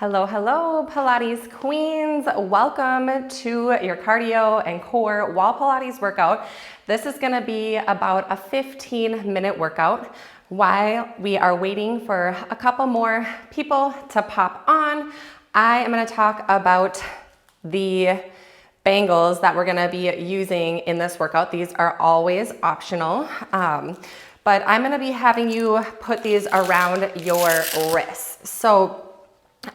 Hello, hello, Pilates queens. Welcome to your cardio and core wall Pilates workout. This is gonna be about a 15-minute workout while we are waiting for a couple more people to pop on. I am gonna talk about the bangles that we're gonna be using in this workout. These are always optional, but I'm gonna be having you put these around your wrists. So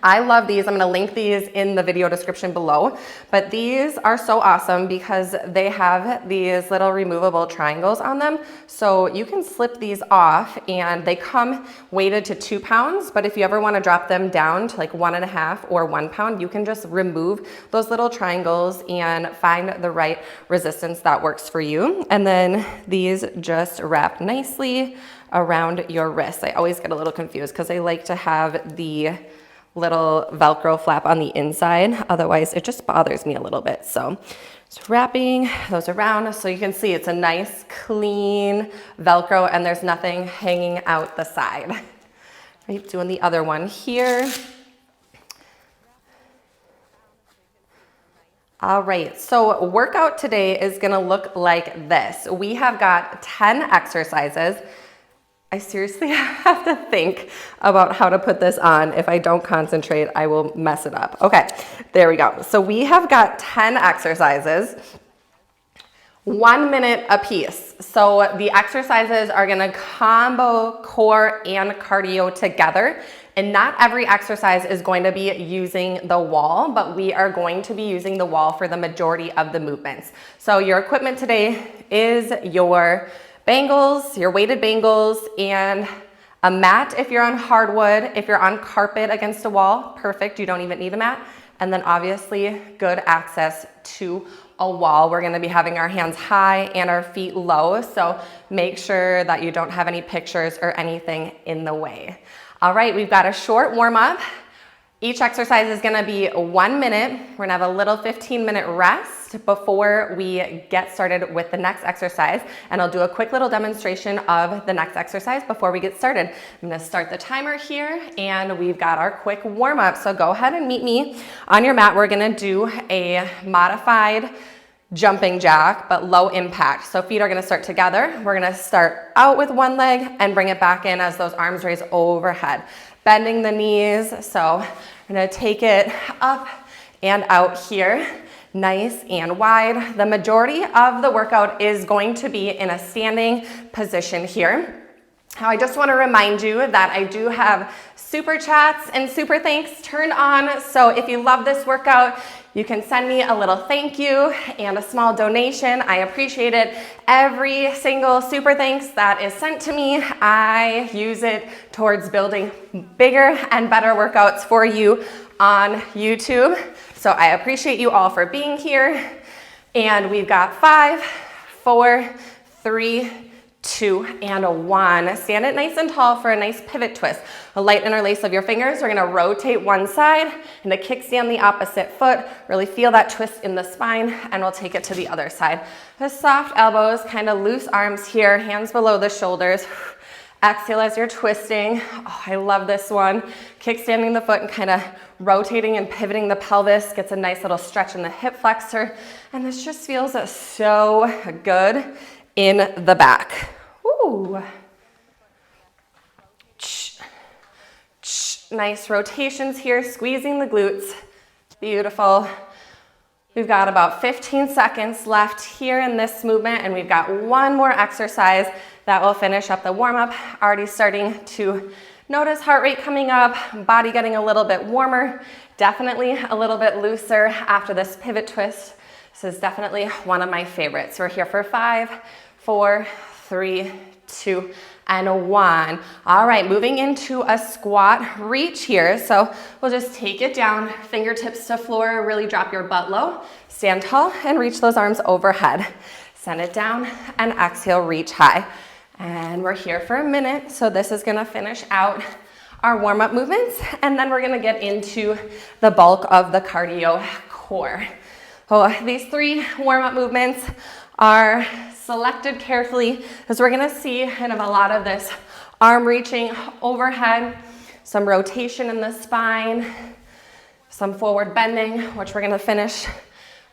I love these. I'm going to link these in the video description below, but these are so awesome because they have these little removable triangles on them. So you can slip these off and they come weighted to 2 pounds, but if you ever want to drop them down to like 1.5 or 1 pound, you can just remove those little triangles and find the right resistance that works for you. And then these just wrap nicely around your wrists. I always get a little confused because I like to have the little Velcro flap on the inside. Otherwise, it just bothers me a little bit. So just wrapping those around so you can see it's a nice, clean Velcro and there's nothing hanging out the side. Right, doing the other one here. All right, so workout today is gonna look like this. We have got 10 exercises. I seriously have to think about how to put this on. If I don't concentrate, I will mess it up. Okay, there we go. So we have got 10 exercises, 1 minute a piece. So the exercises are gonna combo core and cardio together. And not every exercise is going to be using the wall, but we are going to be using the wall for the majority of the movements. So your equipment today is your bangles, your weighted bangles, and a mat if you're on hardwood. If you're on carpet against a wall, perfect, you don't even need a mat. And then obviously good access to a wall. We're gonna be having our hands high and our feet low, so make sure that you don't have any pictures or anything in the way. All right, we've got a short warm up. Each exercise is gonna be 1 minute. We're gonna have a little 15-minute rest before we get started with the next exercise. And I'll do a quick little demonstration of the next exercise before we get started. I'm gonna start the timer here and we've got our quick warm up. So go ahead and meet me on your mat. We're gonna do a modified jumping jack, but low impact. So feet are gonna start together. We're gonna start out with one leg and bring it back in as those arms raise overhead. Bending the knees, so we're gonna take it up and out here, nice and wide. The majority of the workout is going to be in a standing position here. Now I just wanna remind you that I do have super chats and super thanks turned on, so if you love this workout, you can send me a little thank you and a small donation. I appreciate it. Every single super thanks that is sent to me, I use it towards building bigger and better workouts for you on YouTube. So I appreciate you all for being here. And we've got 5, 4, 3, 2, and 1. Stand it nice and tall for a nice pivot twist. A light interlace of your fingers. We're gonna rotate one side and a kickstand the opposite foot. Really feel that twist in the spine and we'll take it to the other side. The soft elbows, kind of loose arms here, hands below the shoulders. Exhale as you're twisting. Oh, I love this one. Kickstanding the foot and kind of rotating and pivoting the pelvis. Gets a nice little stretch in the hip flexor. And this just feels so good in the back. Ooh. Nice rotations here, squeezing the glutes. Beautiful. We've got about 15 seconds left here in this movement, and we've got one more exercise that will finish up the warm-up. Already starting to notice heart rate coming up, body getting a little bit warmer, definitely a little bit looser after this pivot twist. This is definitely one of my favorites. We're here for 5, 4, 3, 2, and 1. All right, moving into a squat reach here. So we'll just take it down, fingertips to floor, really drop your butt low, stand tall, and reach those arms overhead. Send it down and exhale, reach high. And we're here for a minute. So this is gonna finish out our warm-up movements, and then we're gonna get into the bulk of the cardio core. So these 3 warm-up movements are selected carefully as we're gonna see kind of a lot of this arm reaching overhead, some rotation in the spine, some forward bending, which we're gonna finish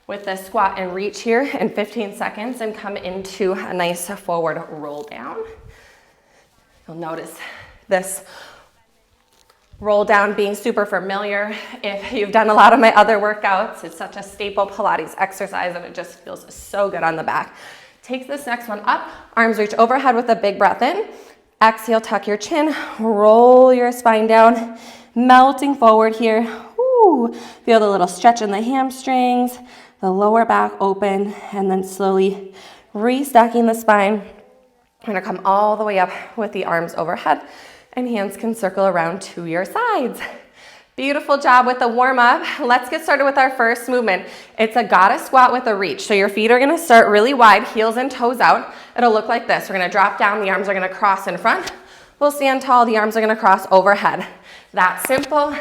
with this squat and reach here in 15 seconds and come into a nice forward roll down. You'll notice this roll down being super familiar. If you've done a lot of my other workouts, it's such a staple Pilates exercise and it just feels so good on the back. Take this next one up, arms reach overhead with a big breath in. Exhale, tuck your chin, roll your spine down, melting forward here. Ooh, feel the little stretch in the hamstrings, the lower back open, and then slowly restacking the spine. We're gonna come all the way up with the arms overhead and hands can circle around to your sides. Beautiful job with the warm up. Let's get started with our first movement. It's a goddess squat with a reach. So your feet are gonna start really wide, heels and toes out. It'll look like this. We're gonna drop down, the arms are gonna cross in front. We'll stand tall, the arms are gonna cross overhead. That simple,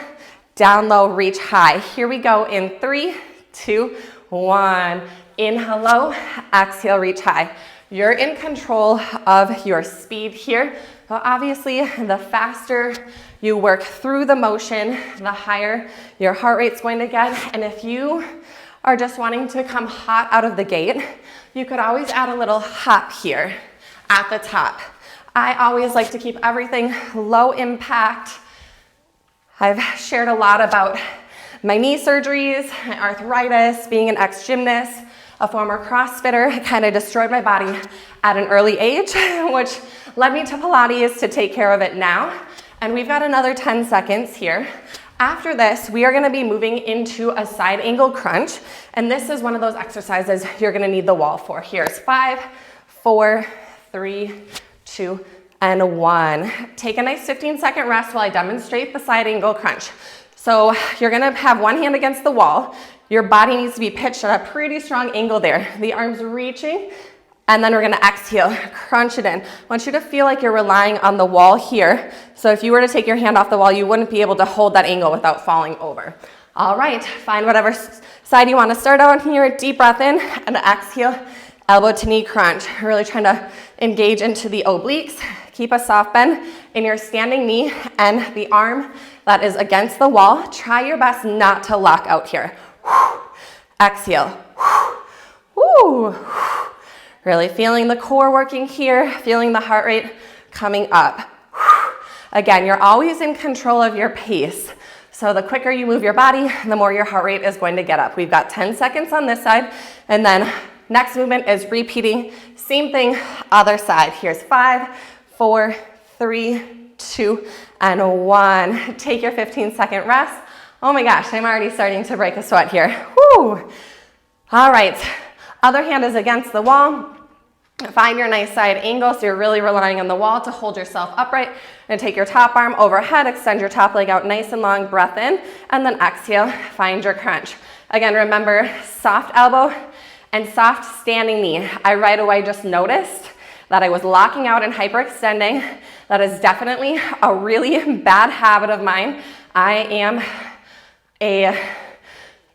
down low, reach high. Here we go in 3, 2, 1. Inhale low, exhale, reach high. You're in control of your speed here. Well, obviously, the faster you work through the motion, the higher your heart rate's going to get. And if you are just wanting to come hot out of the gate, you could always add a little hop here at the top. I always like to keep everything low impact. I've shared a lot about my knee surgeries, my arthritis, being an ex-gymnast, a former CrossFitter. Kind of destroyed my body at an early age, which led me to Pilates to take care of it now. And we've got another 10 seconds here. After this, we are gonna be moving into a side angle crunch. And this is one of those exercises you're gonna need the wall for. Here's 5, 4, 3, 2, and 1. Take a nice 15-second rest while I demonstrate the side angle crunch. So you're gonna have one hand against the wall. Your body needs to be pitched at a pretty strong angle there. The arms reaching, and then we're gonna exhale, crunch it in. I want you to feel like you're relying on the wall here. So if you were to take your hand off the wall, you wouldn't be able to hold that angle without falling over. All right, find whatever side you wanna start on here. Deep breath in, and exhale, elbow to knee crunch. Really trying to engage into the obliques. Keep a soft bend in your standing knee and the arm that is against the wall. Try your best not to lock out here. Exhale. Woo. Really feeling the core working here, feeling the heart rate coming up. Again, you're always in control of your pace. So the quicker you move your body, the more your heart rate is going to get up. We've got 10 seconds on this side, and then next movement is repeating. Same thing, other side. Here's 5, 4, 3, 2, and 1. Take your 15-second rest. Oh my gosh, I'm already starting to break a sweat here. Woo! All right, other hand is against the wall. Find your nice side angle, so you're really relying on the wall to hold yourself upright. And take your top arm overhead, extend your top leg out nice and long, breath in, and then exhale, find your crunch. Again, remember, soft elbow and soft standing knee. I right away just noticed that I was locking out and hyperextending. That is definitely a really bad habit of mine. I am an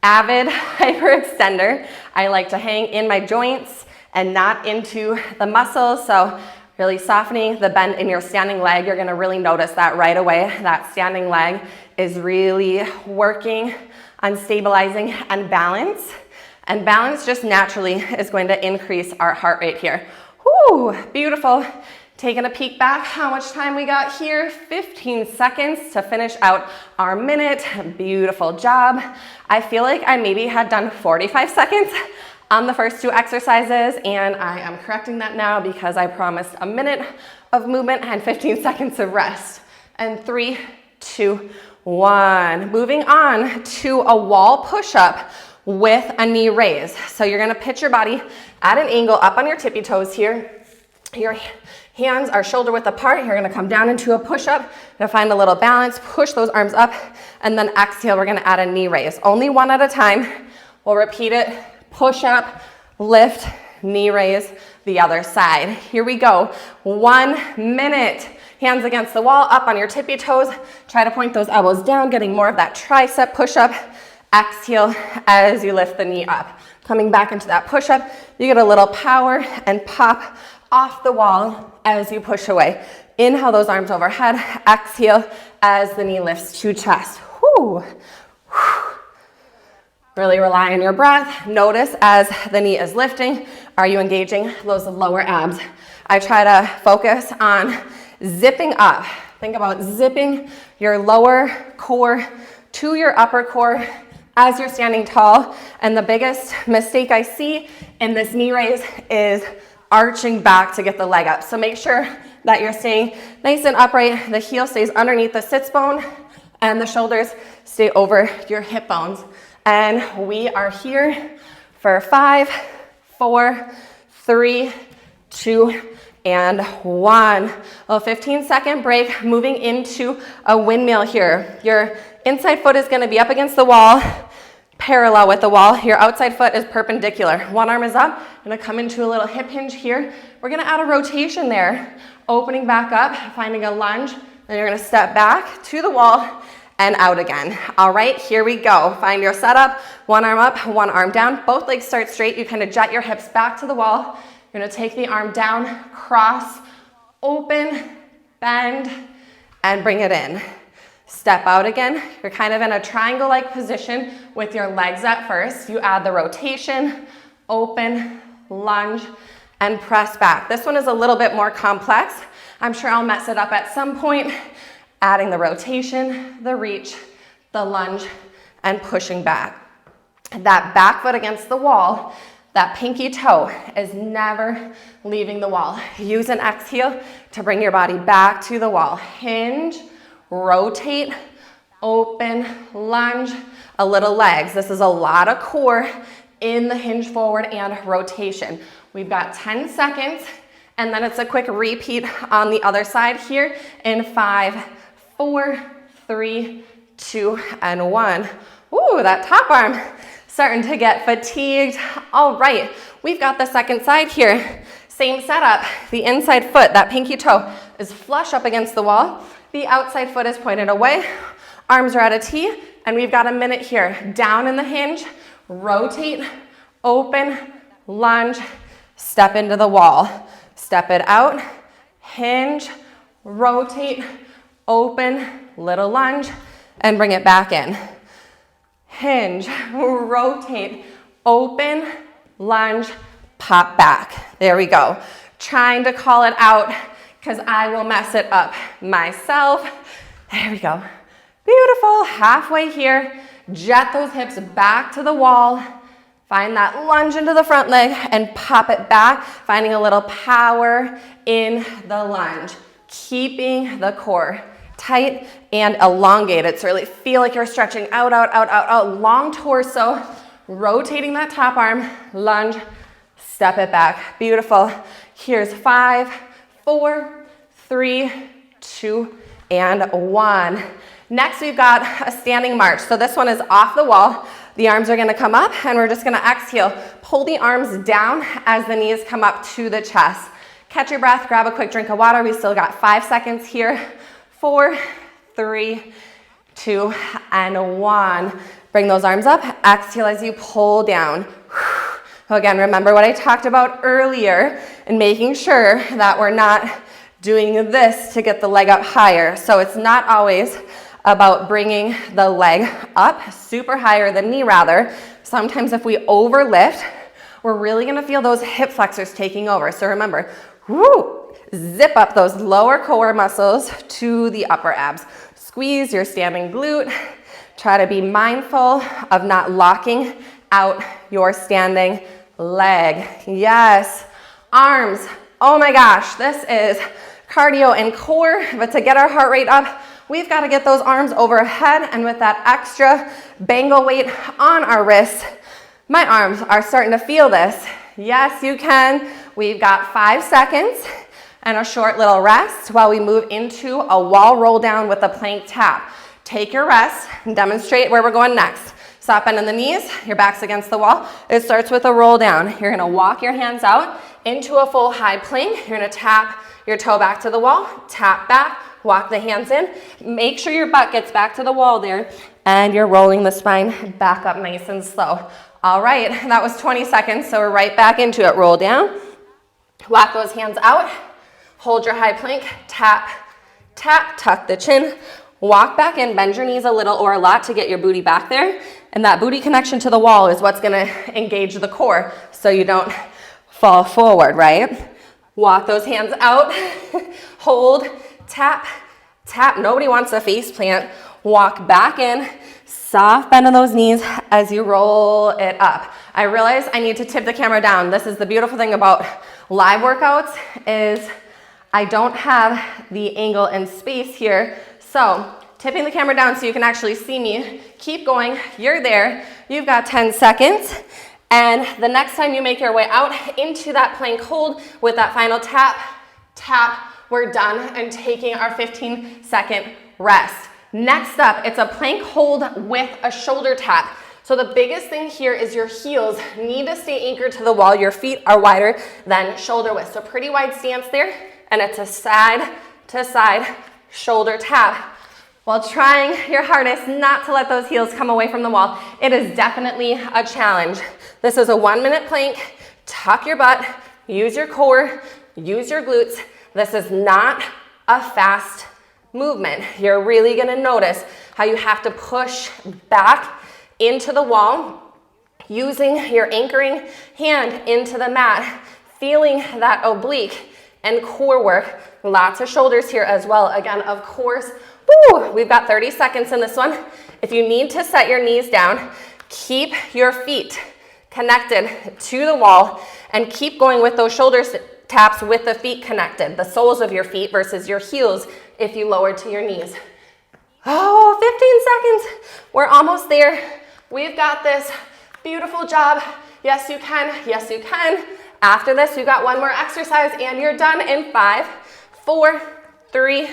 avid hyperextender. I like to hang in my joints and not into the muscles. So really softening the bend in your standing leg. You're gonna really notice that right away. That standing leg is really working on stabilizing and balance. And balance just naturally is going to increase our heart rate here. Whoo, beautiful. Taking a peek back, how much time we got here? 15 seconds to finish out our minute. Beautiful job. I feel like I maybe had done 45 seconds on the first 2 exercises, and I am correcting that now because I promised a minute of movement and 15 seconds of rest. And 3, 2, 1. Moving on to a wall push-up with a knee raise. So you're gonna pitch your body at an angle up on your tippy toes here. Your hands are shoulder width apart. You're gonna come down into a push-up. You're gonna find a little balance, push those arms up, and then exhale, we're gonna add a knee raise. Only one at a time. We'll repeat it. Push up, lift, knee raise, the other side. Here we go. 1 minute. Hands against the wall, up on your tippy toes. Try to point those elbows down, getting more of that tricep push-up. Exhale as you lift the knee up. Coming back into that push-up, you get a little power and pop off the wall as you push away. Inhale those arms overhead. Exhale as the knee lifts to chest. Whew. Whew. Really rely on your breath. Notice as the knee is lifting, are you engaging those lower abs? I try to focus on zipping up. Think about zipping your lower core to your upper core as you're standing tall. And the biggest mistake I see in this knee raise is arching back to get the leg up. So make sure that you're staying nice and upright. The heel stays underneath the sits bone and the shoulders stay over your hip bones. And we are here for 5, 4, 3, 2, and 1. A little 15-second break, moving into a windmill here. Your inside foot is going to be up against the wall, parallel with the wall. Your outside foot is perpendicular. One arm is up. I'm going to come into a little hip hinge here. We're going to add a rotation there. Opening back up, finding a lunge. Then you're going to step back to the wall and out again. All right, here we go. Find your setup. One arm up, one arm down. Both legs start straight. You kind of jet your hips back to the wall. You're going to take the arm down, cross, open, bend, and bring it in. Step out again. You're kind of in a triangle-like position with your legs at first. You add the rotation, open, lunge, and press back. This one is a little bit more complex. I'm sure I'll mess it up at some point. Adding the rotation, the reach, the lunge, and pushing back. That back foot against the wall, that pinky toe is never leaving the wall. Use an exhale to bring your body back to the wall. Hinge, rotate, open, lunge, a little legs. This is a lot of core in the hinge forward and rotation. We've got 10 seconds, and then it's a quick repeat on the other side here in 5, 4, 3, 2, and 1. Ooh, that top arm starting to get fatigued. All right, we've got the second side here. Same setup. The inside foot, that pinky toe, is flush up against the wall. The outside foot is pointed away. Arms are at a T, and we've got a minute here. Down in the hinge, rotate, open, lunge, step into the wall. Step it out, hinge, rotate, open, little lunge, and bring it back in. Hinge, rotate, open, lunge, pop back. There we go. Trying to call it out because I will mess it up myself. There we go. Beautiful. Halfway here. Jet those hips back to the wall. Find that lunge into the front leg and pop it back, finding a little power in the lunge. Keeping the core tight and elongated. So really feel like you're stretching out, out, out, out, out. Long torso, rotating that top arm, lunge, step it back. Beautiful. Here's 5, 4, 3, 2, and 1. Next, we've got a standing march. So this one is off the wall. The arms are going to come up, and we're just going to exhale. Pull the arms down as the knees come up to the chest. Catch your breath. Grab a quick drink of water. We still got 5 seconds here. 4, 3, 2, and 1. Bring those arms up. Exhale as you pull down. Again, remember what I talked about earlier and making sure that we're not doing this to get the leg up higher. So it's not always about bringing the leg up super high or the knee rather. Sometimes if we overlift, we're really going to feel those hip flexors taking over. So remember, zip up those lower core muscles to the upper abs. Squeeze your standing glute. Try to be mindful of not locking out your standing leg. Yes. Arms. Oh my gosh, this is cardio and core, but to get our heart rate up, we've got to get those arms overhead, and with that extra bangle weight on our wrists, my arms are starting to feel this. Yes, you can. We've got 5 seconds and a short little rest while we move into a wall roll down with a plank tap. Take your rest and demonstrate where we're going next. Stop bending the knees, your back's against the wall. It starts with a roll down. You're gonna walk your hands out into a full high plank. You're gonna tap your toe back to the wall, tap back, walk the hands in. Make sure your butt gets back to the wall there, and you're rolling the spine back up nice and slow. All right, that was 20 seconds, so we're right back into it. Roll down, walk those hands out, hold your high plank, tap, tap, tuck the chin, Walk back in, bend your knees a little or a lot to get your booty back there. And that booty connection to the wall is what's gonna engage the core so you don't fall forward, right? Walk those hands out, hold, tap, tap. Nobody wants a face plant. Walk back in, soft bend of those knees as you roll it up. I realize I need to tip the camera down. This is the beautiful thing about live workouts is I don't have the angle and space here. So tipping the camera down so you can actually see me. Keep going, you're there. You've got 10 seconds. And the next time you make your way out into that plank hold with that final tap, tap, we're done and taking our 15-second rest. Next up, it's a plank hold with a shoulder tap. So the biggest thing here is your heels need to stay anchored to the wall. Your feet are wider than shoulder width. So pretty wide stance there. And it's a side to side shoulder tap. While trying your hardest not to let those heels come away from the wall, it is definitely a challenge. This is a 1-minute plank. Tuck your butt, use your core, use your glutes. This is not a fast movement. You're really gonna notice how you have to push back into the wall, using your anchoring hand into the mat, feeling that oblique and core work. Lots of shoulders here as well. Again, of course, woo, we've got 30 seconds in this one. If you need to set your knees down, keep your feet connected to the wall and keep going with those shoulder taps with the feet connected, the soles of your feet versus your heels if you lower to your knees. Oh, 15 seconds. We're almost there. We've got this. Beautiful job. Yes, you can. Yes, you can. After this, we've got one more exercise and you're done in 5, 4, 3,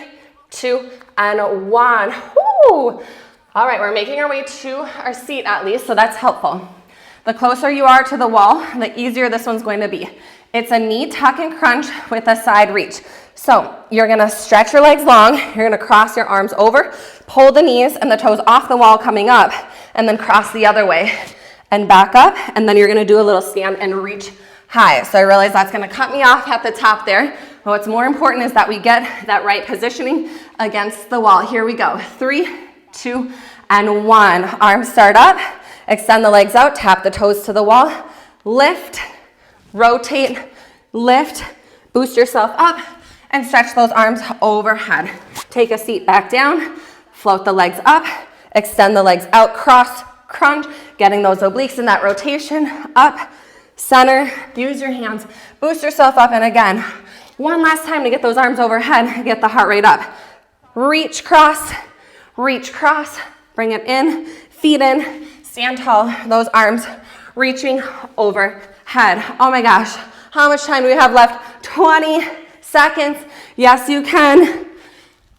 2, and 1. Woo! All right, we're making our way to our seat at least, so that's helpful. The closer you are to the wall, the easier this one's going to be. It's a knee tuck and crunch with a side reach. So you're gonna stretch your legs long, you're gonna cross your arms over, pull the knees and the toes off the wall coming up, and then cross the other way and back up, and then you're gonna do a little stand and reach high. So I realize that's gonna cut me off at the top there. But what's more important is that we get that right positioning against the wall. Here we go. 3, 2, and 1. Arms start up, extend the legs out, tap the toes to the wall, lift, rotate, lift, boost yourself up, and stretch those arms overhead. Take a seat back down, float the legs up, extend the legs out, cross, crunch, getting those obliques in that rotation, up, center, use your hands, boost yourself up, and again, one last time to get those arms overhead, get the heart rate up. Reach, cross, bring it in, feet in, stand tall, those arms reaching overhead. Oh my gosh, how much time do we have left? 20 seconds. Yes, you can.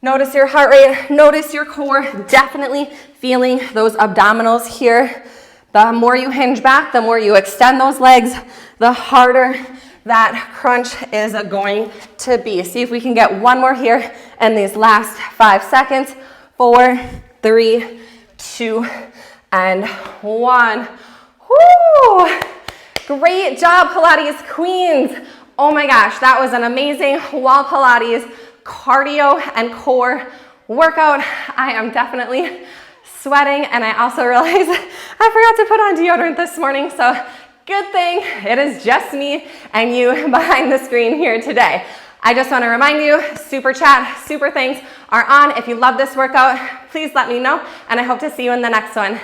Notice your heart rate, notice your core, definitely feeling those abdominals here. The more you hinge back, the more you extend those legs, the harder that crunch is going to be. See if we can get one more here in these last 5 seconds. 4, 3, 2, and 1. Woo! Great job, Pilates queens. Oh my gosh, that was an amazing wall Pilates cardio and core workout. I am definitely sweating, and I also realized I forgot to put on deodorant this morning, so good thing it is just me and you behind the screen here today. I just want to remind you, super chat, super thanks are on. If you love this workout, please let me know, and I hope to see you in the next one.